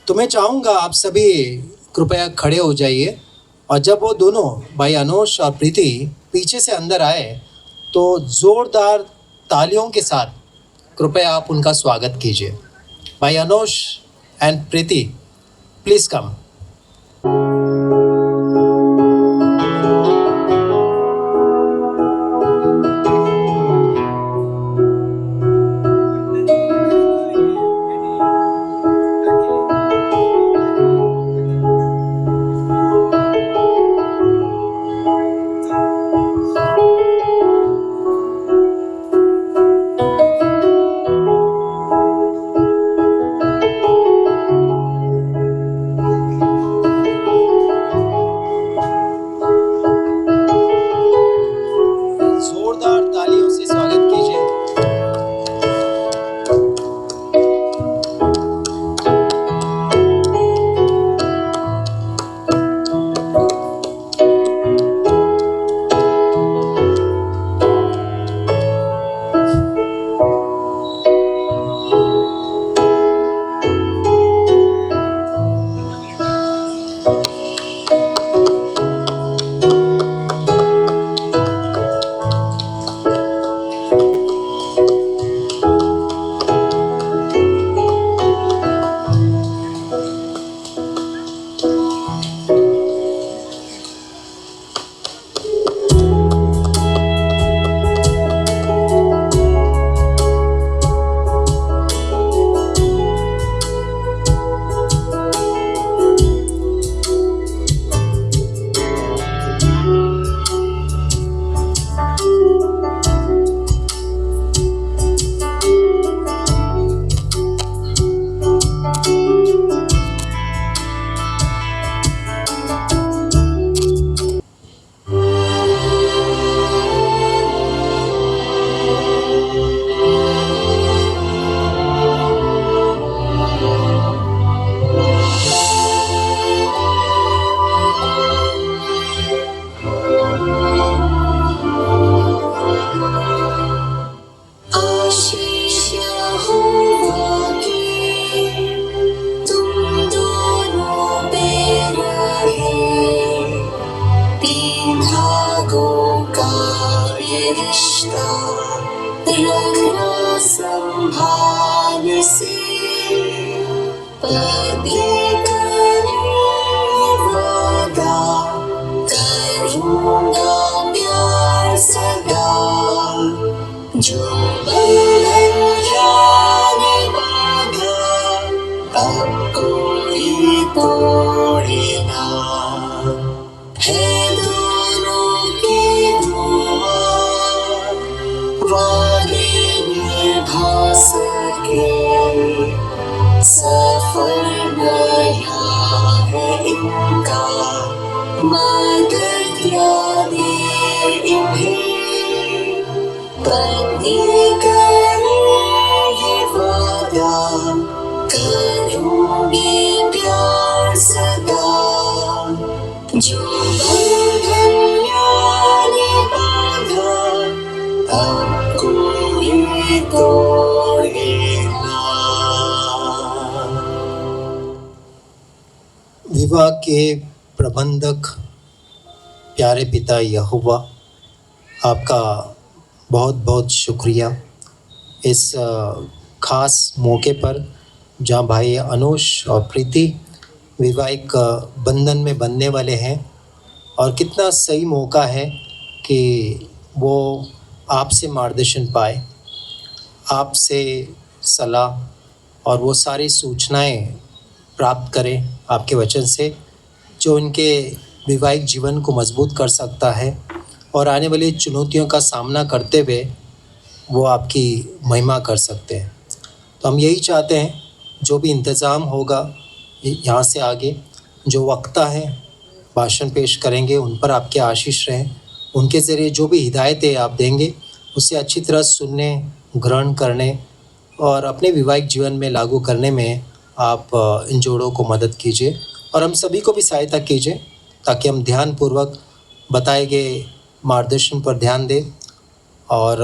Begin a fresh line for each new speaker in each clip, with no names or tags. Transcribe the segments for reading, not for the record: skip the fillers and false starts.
तो मैं चाहूँगा आप सभी कृपया खड़े हो जाइए और जब वो दोनों भाई अनुष और प्रीति पीछे से अंदर आए तो ज़ोरदार तालियों के साथ कृपया आप उनका स्वागत कीजिए। भाई अनुष एंड प्रीति, प्लीज़ कम। जोरदार तालियों से स्वागत कीजिए। संभाल से पति करे वादा, करूँगा प्यार सदा, जो बंधन यार बांधा अब कोई तोड़े ना, है दोनों की दुआ वादे निभा सके, सफर नया है इनका, मदद यादें इन्हें पति करे ये वादा, करूँगी प्यार सदा, जो बंधन यादें बांधा अब कोई तोड़े ना। विवाह के प्रबंधक प्यारे पिता यहोवा, आपका बहुत बहुत शुक्रिया इस ख़ास मौके पर जहाँ भाई अनुष और प्रीति वैवाहिक बंधन में बंधने वाले हैं, और कितना सही मौका है कि वो आपसे मार्गदर्शन पाए, आपसे सलाह और वो सारी सूचनाएं प्राप्त करें आपके वचन से, जो इनके वैवाहिक जीवन को मजबूत कर सकता है और आने वाली चुनौतियों का सामना करते हुए वो आपकी महिमा कर सकते हैं। तो हम यही चाहते हैं, जो भी इंतज़ाम होगा यहाँ से आगे, जो वक्ता है भाषण पेश करेंगे, उन पर आपके आशीष रहें, उनके ज़रिए जो भी हिदायतें आप देंगे उसे अच्छी तरह सुनने, ग्रहण करने और अपने वैवाहिक जीवन में लागू करने में आप इन जोड़ों को मदद कीजिए, और हम सभी को भी सहायता कीजिए ताकि हम ध्यानपूर्वक बताए गए मार्गदर्शन पर ध्यान दें और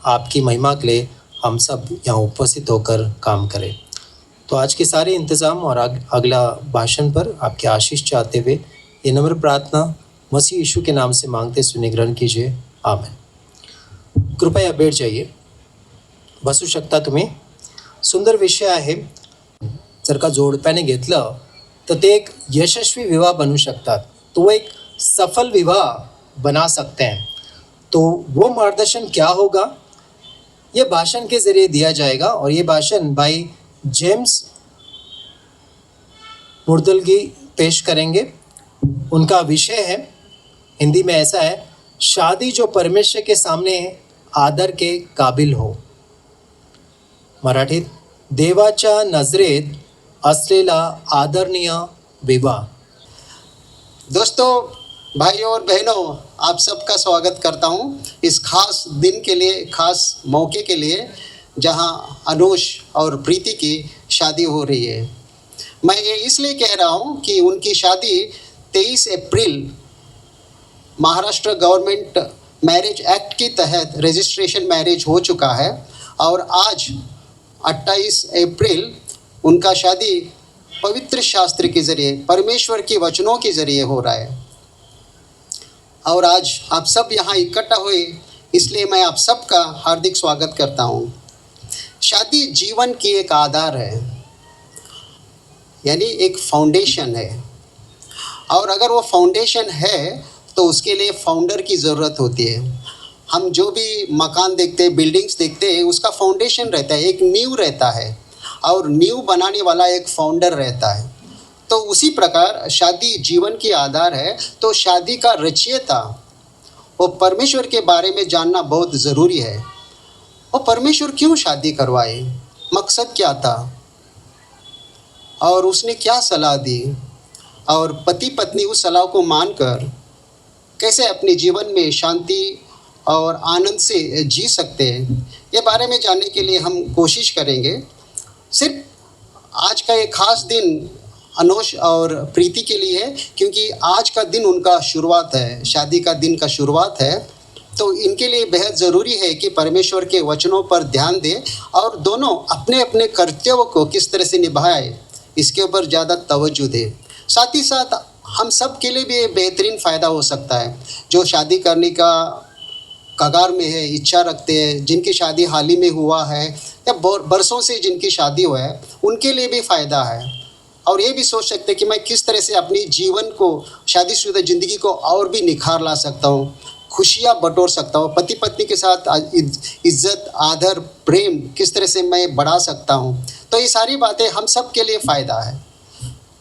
आपकी महिमा के लिए हम सब यहाँ उपस्थित होकर काम करें। तो आज के सारे इंतज़ाम और अगला भाषण पर आपके आशीष चाहते हुए ये नम्र प्रार्थना मसीह यीशु के नाम से मांगते सुने ग्रहण कीजिए। आमीन। कृपया बैठ जाइए। बसू शकता तुम्ही। सुंदर विषय आहे। जर का जोडप्याने घेतलं तर ते एक यशस्वी विवाह बनू शकतात, तो एक सफल विवाह बना सकते हैं। तो वो मार्गदर्शन क्या होगा, ये भाषण के ज़रिए दिया जाएगा और ये भाषण भाई जेम्स मुर्दलगी पेश करेंगे। उनका विषय है, हिंदी में ऐसा है, शादी जो परमेश्वर के सामने आदर के काबिल हो। मराठीत, देवाच्या नजरेत असलेला आदरणीय विवाह।
दोस्तों, भाइयों और बहनों, आप सबका स्वागत करता हूं इस खास दिन के लिए, खास मौके के लिए, जहां अनुष और प्रीति की शादी हो रही है। मैं ये इसलिए कह रहा हूं कि उनकी शादी 23 अप्रैल महाराष्ट्र गवर्नमेंट मैरिज एक्ट के तहत रजिस्ट्रेशन मैरिज हो चुका है और आज 28 अप्रैल उनका शादी पवित्र शास्त्र के ज़रिए, परमेश्वर के वचनों के ज़रिए हो रहा है। और आज आप सब यहाँ इकट्ठा हुए, इसलिए मैं आप सबका हार्दिक स्वागत करता हूँ। शादी जीवन की एक आधार है, यानी एक फाउंडेशन है, और अगर वो फाउंडेशन है तो उसके लिए फाउंडर की ज़रूरत होती है। हम जो भी मकान देखते हैं, बिल्डिंग्स देखते हैं, उसका फाउंडेशन रहता है, एक नींव रहता है, और नींव बनाने वाला एक फाउंडर रहता है। तो उसी प्रकार शादी जीवन की आधार है। तो शादी का रचयिता वो परमेश्वर के बारे में जानना बहुत ज़रूरी है। वो परमेश्वर क्यों शादी करवाए, मकसद क्या था, और उसने क्या सलाह दी, और पति पत्नी उस सलाह को मानकर कैसे अपने जीवन में शांति और आनंद से जी सकते हैं, ये बारे में जानने के लिए हम कोशिश करेंगे। सिर्फ आज का एक ख़ास दिन अनुष और प्रीति के लिए है, क्योंकि आज का दिन उनका शुरुआत है, शादी का दिन का शुरुआत है। तो इनके लिए बेहद ज़रूरी है कि परमेश्वर के वचनों पर ध्यान दें और दोनों अपने अपने कर्तव्यों को किस तरह से निभाए, इसके ऊपर ज़्यादा तवज्जो दें। साथ ही साथ हम सब के लिए भी ये बेहतरीन फ़ायदा हो सकता है, जो शादी करने का कगार में है, इच्छा रखते हैं, जिनकी शादी हाल ही में हुआ है या बरसों से जिनकी शादी हुआ है, उनके लिए भी फ़ायदा है। और ये भी सोच सकते हैं कि मैं किस तरह से अपनी जीवन को, शादीशुदा ज़िंदगी को और भी निखार ला सकता हूँ, खुशियाँ बटोर सकता हूँ, पति पत्नी के साथ इज्जत, आदर, प्रेम किस तरह से मैं बढ़ा सकता हूँ। तो ये सारी बातें हम सब के लिए फ़ायदा है।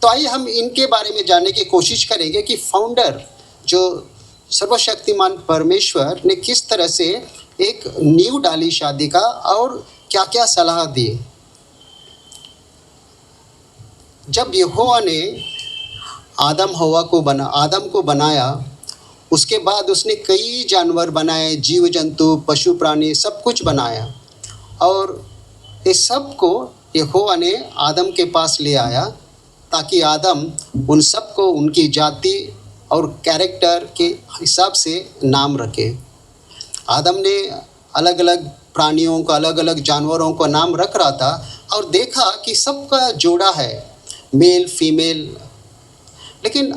तो आइए हम इनके बारे में जानने की कोशिश करेंगे कि फाउंडर, जो सर्वशक्तिमान परमेश्वर ने किस तरह से एक नींव डाली शादी का और क्या क्या सलाह दी। जब यहोवा ने आदम को बनाया, उसके बाद उसने कई जानवर बनाए, जीव जंतु, पशु प्राणी, सब कुछ बनाया, और इस सब को यहोवा ने आदम के पास ले आया ताकि आदम उन सब को उनकी जाति और कैरेक्टर के हिसाब से नाम रखे। आदम ने अलग अलग प्राणियों का, अलग अलग जानवरों का नाम रख रहा था और देखा कि सबका जोड़ा है, मेल फीमेल, लेकिन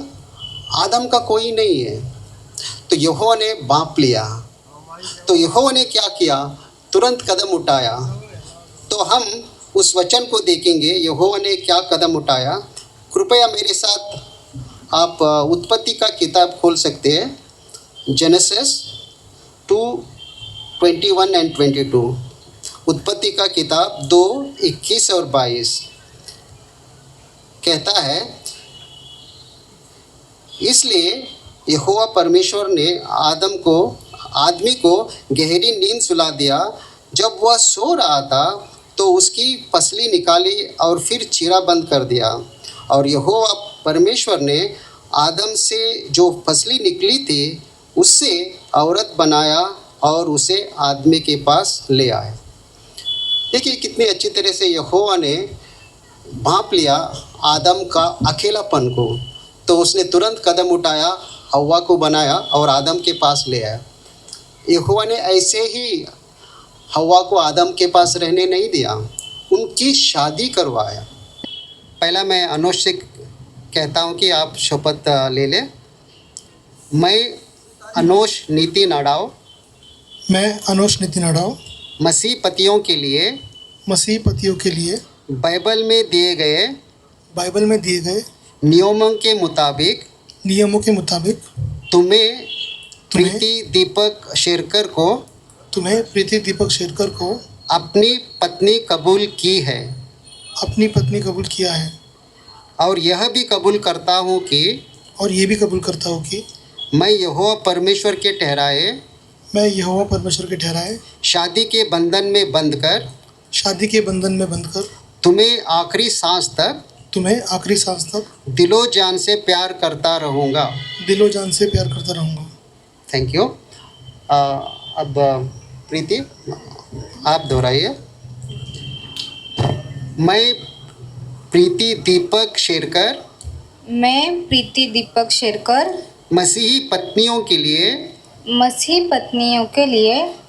आदम का कोई नहीं है। तो यहोवा ने बांप लिया। तो यहोवा ने क्या किया, तुरंत कदम उठाया। तो हम उस वचन को देखेंगे, यहोवा ने क्या कदम उठाया। कृपया मेरे साथ आप उत्पत्ति का किताब खोल सकते हैं, जेनेसिस 2:21 और 22। उत्पत्ति का किताब 2:21 और 22 कहता है, इसलिए यहोवा परमेश्वर ने आदमी को गहरी नींद सुला दिया। जब वह सो रहा था तो उसकी पसली निकाली और फिर चीरा बंद कर दिया। और यहोवा परमेश्वर ने आदम से जो फसली निकली थी उससे औरत बनाया और उसे आदमी के पास ले आए। देखिए कितनी अच्छी तरह से यहोवा ने भांप लिया आदम का अकेलापन को। तो उसने तुरंत कदम उठाया, हव्वा को बनाया और आदम के पास ले आया। यहोवा ने ऐसे ही हव्वा को आदम के पास रहने नहीं दिया, उनकी शादी करवाया। पहला मैं अनुज से कहता हूँ कि आप शपथ ले लें। मैं अनुज नितिन अड़ाव
मैं अनुज नितिन अड़ाव
मसीह पतियों के लिए
मसीह पतियों के लिए
बाइबल में दिए गए नियमों के मुताबिक तुम्हें प्रीति दीपक शेरकर को अपनी पत्नी कबूल किया है और यह भी कबूल करता हूँ कि मैं यहोवा परमेश्वर के ठहराए शादी के बंधन में बंधकर तुम्हें आखिरी सांस तक दिलो जान से प्यार करता रहूँगा। Thank you. अब प्रीति आप दोहराइए। मैं प्रीति दीपक शेरकर मसीही पत्नियों के लिए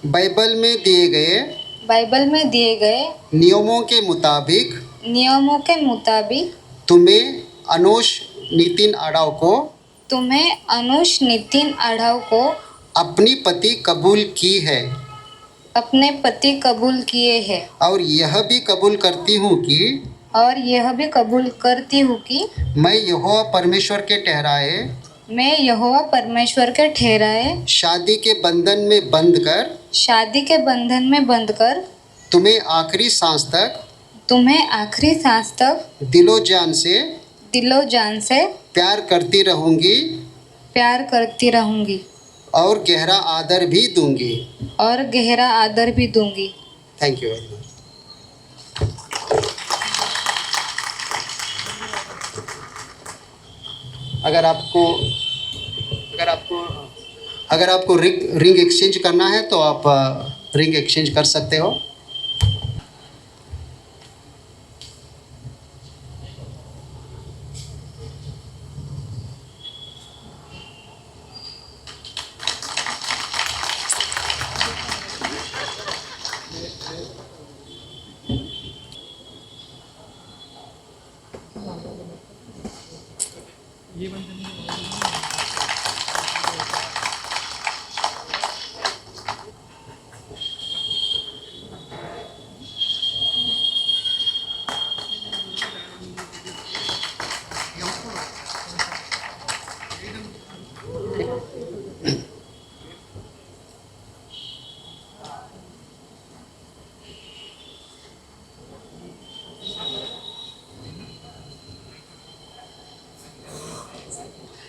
बाइबल में दिए गए नियमों के मुताबिक तुम्हें अनुज नितिन अड़ाव को अपने पति कबूल किए हैं और यह भी कबूल करती हूँ कि मैं यहोवा परमेश्वर के ठहराए शादी के बंधन में बंधकर तुम्हें आखिरी सांस तक दिलो जान से प्यार करती रहूंगी और गहरा आदर भी दूंगी। Thank you very much. अगर आपको रिंग एक्सचेंज करना है तो आप रिंग एक्सचेंज कर सकते हो।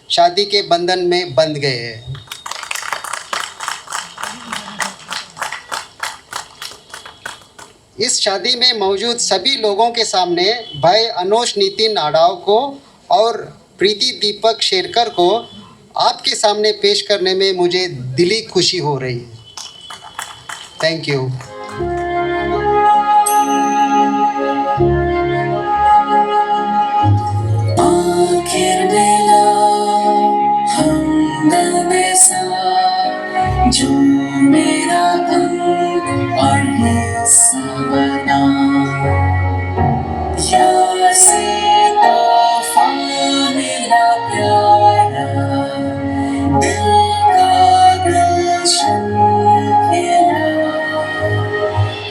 शादी के बंधन में बंध गए हैं। इस शादी में मौजूद सभी लोगों के सामने भाई अनुज नितिन अड़ाव को और प्रीति दीपक शेरकर को आपके सामने पेश करने में मुझे दिली खुशी हो रही है। Thank you.
जो मेरा अंग और हिस्सा बना, यासी तोहफा मेरा प्यारा, दिल का गुलशन खिला।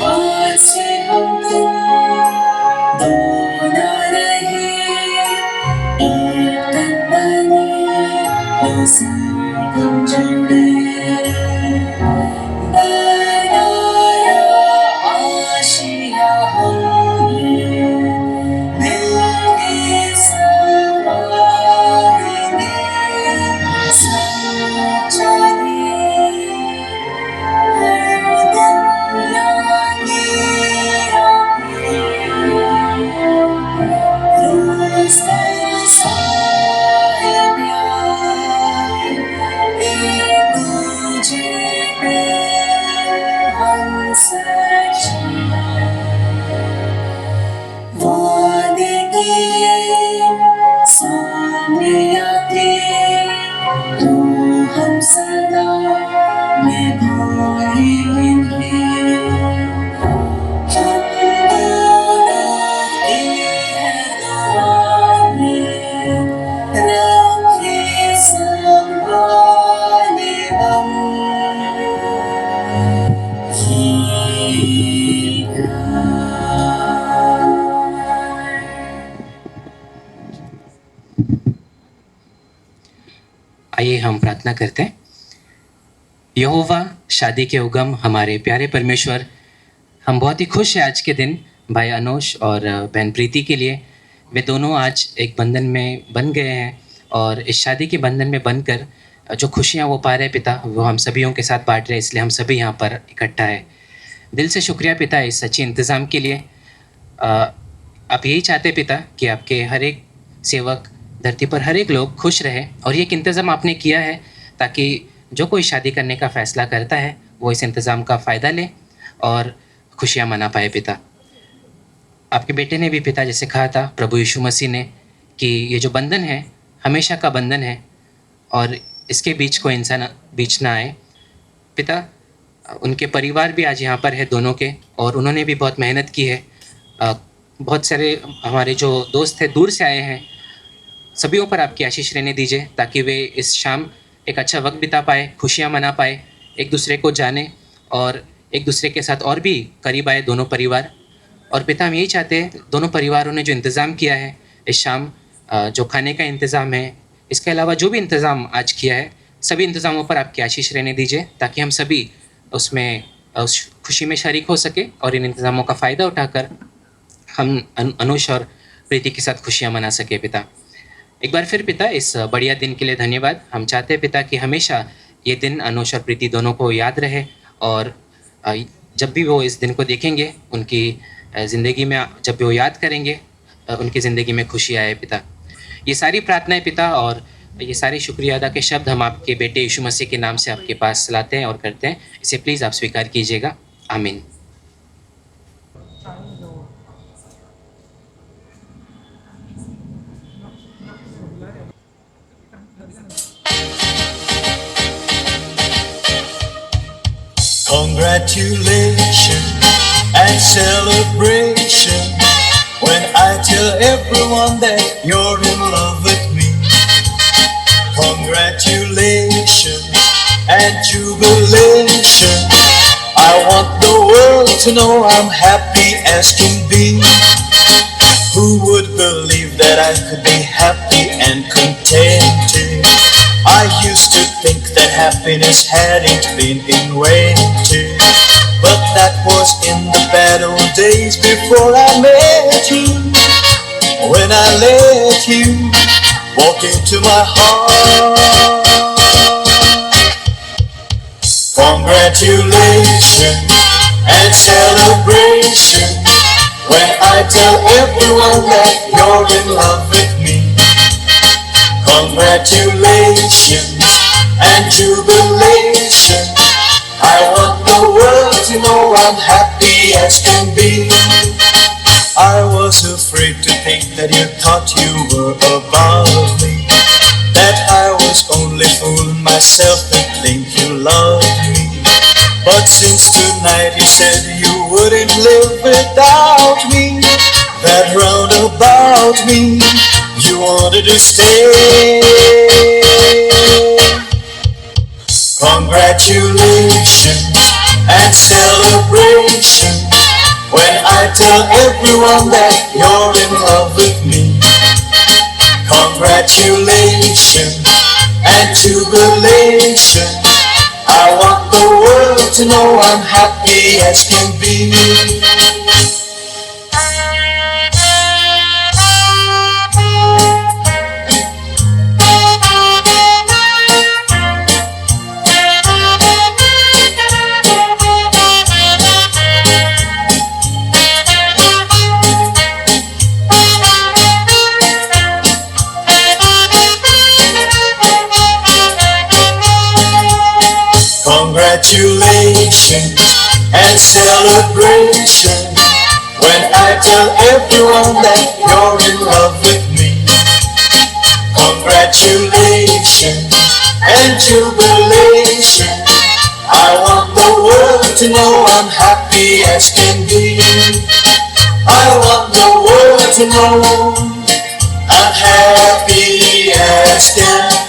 आज से हम तुम दो न रहे, एक तन बने, उसी हम जुड़े। हम दोनों की है दुआ।
आइए हम प्रार्थना करते हैं। यहोवा शादी के उगम हमारे प्यारे परमेश्वर, हम बहुत ही खुश हैं आज के दिन भाई अनोश और बहन प्रीति के लिए। वे दोनों आज एक बंधन में बन गए हैं और इस शादी के बंधन में बनकर जो खुशियाँ वो पा रहे पिता, वो हम सभीयों के साथ बांट रहे हैं, इसलिए हम सभी यहाँ पर इकट्ठा है। दिल से शुक्रिया पिता इस अच्छे इंतज़ाम के लिए। आप यही चाहते पिता कि आपके हर एक सेवक, धरती पर हर एक लोग खुश रहे, और ये एक इंतज़ाम आपने किया है ताकि जो कोई शादी करने का फ़ैसला करता है वो इस इंतज़ाम का फ़ायदा ले और खुशियाँ मना पाए पिता। आपके बेटे ने भी पिता जैसे कहा था, प्रभु यीशु मसीह ने, कि ये जो बंधन है हमेशा का बंधन है और इसके बीच कोई इंसान बीच ना आए पिता। उनके परिवार भी आज यहाँ पर है दोनों के, और उन्होंने भी बहुत मेहनत की है। बहुत सारे हमारे जो दोस्त हैं दूर से आए हैं, सभीयों पर आपकी आशीष रहने दीजिए ताकि वे इस शाम एक अच्छा वक्त बिता पाए, खुशियाँ मना पाए, एक दूसरे को जाने और एक दूसरे के साथ और भी करीब आए दोनों परिवार। और पिता हम यही चाहते हैं, दोनों परिवारों ने जो इंतज़ाम किया है इस शाम, जो खाने का इंतज़ाम है, इसके अलावा जो भी इंतज़ाम आज किया है, सभी इंतज़ामों पर आपकी आशीष रहने दीजिए ताकि हम सभी उसमें उस खुशी में शरीक हो सके और इन इंतज़ामों का फ़ायदा उठाकर हम अनुष और प्रीति के साथ खुशियाँ मना सके पिता। एक बार फिर पिता इस बढ़िया दिन के लिए धन्यवाद। हम चाहते हैं पिता कि हमेशा ये दिन अनुष और प्रीति दोनों को याद रहे, और जब भी वो इस दिन को देखेंगे, उनकी ज़िंदगी में जब भी वो याद करेंगे, उनकी ज़िंदगी में खुशी आए पिता। ये सारी प्रार्थनाएं पिता और ये सारे शुक्रिया अदा के शब्द हम आपके बेटे यीशु मसीह के नाम से आपके पास लाते हैं और करते हैं। इसे प्लीज़ आप स्वीकार कीजिएगा। आमीन।
Congratulations and celebration when I tell everyone that you're in love with me. Congratulations and jubilation. I want the world to know I'm happy as can be. Who would believe that I could be happy and contented? I used to think that happiness hadn't been invented, but that was in the bad old days before I met you. When I let you walk into my heart. Congratulations and celebration when I tell everyone that you're in love with me. Congratulations and jubilation. I want the world to know I'm happy as can be. I was afraid to think that you thought you were above me, that I was only fooling myself to think you loved me. But since tonight you said you wouldn't live without me, that round about me you wanted to stay. Congratulations and celebration when I tell everyone that you're in love with me. Congratulations and jubilation. I want the world to know I'm happy as can be. Congratulations and celebration when I tell everyone that you're in love with me. Congratulations and jubilation. I want the world to know I'm happy as can be. I want the world to know I'm happy as can be.